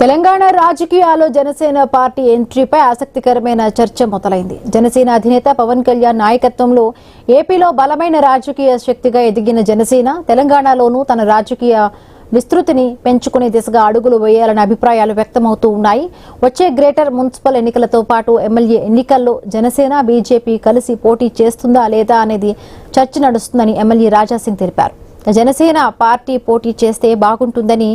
తెలంగాణ రాజకీయాల్లో జనసేన పార్టీ ఎంట్రీపై ఆసక్తికరమైన చర్చ మొదలైంది. జనసేన అధినేత పవన్ కళ్యాణ్ నాయకత్వంలో ఏపీలో బలమైన రాజకీయ శక్తిగా ఎదిగిన జనసేన తెలంగాణలోనూ తన రాజకీయ విస్తృతిని పెంచుకునే దిశగా అడుగులు వేయాలనే అభిప్రాయాలు వ్యక్తమవుతూ ఉన్నాయి. వచ్చే గ్రేటర్ మున్సిపల్ ఎన్నికలతో పాటు ఎమ్మెల్యే ఎన్నికల్లో జనసేన బీజేపీ కలిసి పోటీ చేస్తుందా లేదా అనేది చర్చ నడుస్తుందని ఎమ్మెల్యే రాజాసింగ్ తెలిపారు. జనసేన పార్టీ పోటీ చేస్తే బాగుంటుందని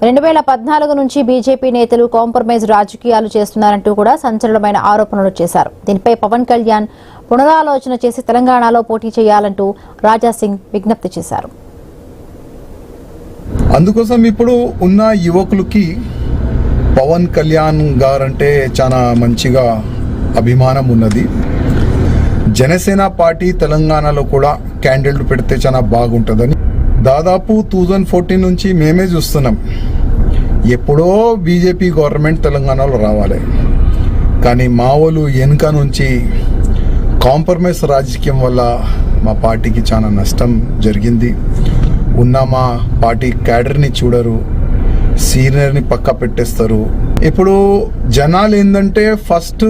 2014 నుంచి బీజేపీ నేతలు కాంప్రమైజ్ రాజకీయాలు చేస్తున్నారంటూ కూడా సంచలనమైన ఆరోపణలు చేశారు. దీనిపై పవన్ కళ్యాణ్ పునరాలోచన చేసి తెలంగాణలో పోటీ చేయాలంటూ రాజాసింగ్ విజ్ఞప్తి చేశారు. అందుకోసం ఇప్పుడు ఉన్న యువకులకి పవన్ కళ్యాణ్ గారంటే చాలా మంచిగా అభిమానం ఉన్నది. జనసేన పార్టీ తెలంగాణలో కూడా క్యాండిడేట్లు పెడితే చాలా బాగుంటుందని దాదాపు 2014 నుంచి మేమే చూస్తున్నాం. ఎప్పుడో బీజేపీ గవర్నమెంట్ తెలంగాణలో రావాలి, కానీ మా వాళ్ళు వెనుక నుంచి కాంప్రమైజ్ రాజకీయం వల్ల మా పార్టీకి చాలా నష్టం జరిగింది. ఉన్న మా పార్టీ క్యాడర్ని చూడరు, సీనియర్ని పక్క పెట్టేస్తారు. ఇప్పుడు జనాలు ఏంటంటే ఫస్ట్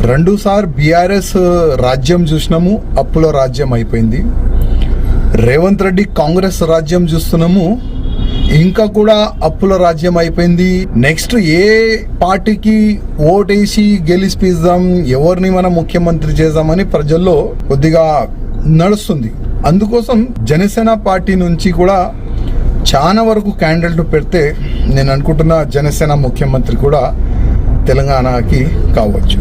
2 సార్లు బీఆర్ఎస్ రాజ్యం చూసినాము, అప్పులో రాజ్యం అయిపోయింది. రేవంత్ రెడ్డి కాంగ్రెస్ రాజ్యం చూస్తున్నాము, ఇంకా కూడా అప్పుల రాజ్యం అయిపోయింది. నెక్స్ట్ ఏ పార్టీకి ఓటేసి గెలిపిద్దాం, ఎవరిని మనం ముఖ్యమంత్రి చేద్దామని ప్రజల్లో కొద్దిగా నడుస్తుంది. అందుకోసం జనసేన పార్టీ నుంచి కూడా చాలా వరకు క్యాండిడేట్లు పెడితే నేను అనుకుంటున్నా జనసేన ముఖ్యమంత్రి కూడా తెలంగాణకి కావచ్చు.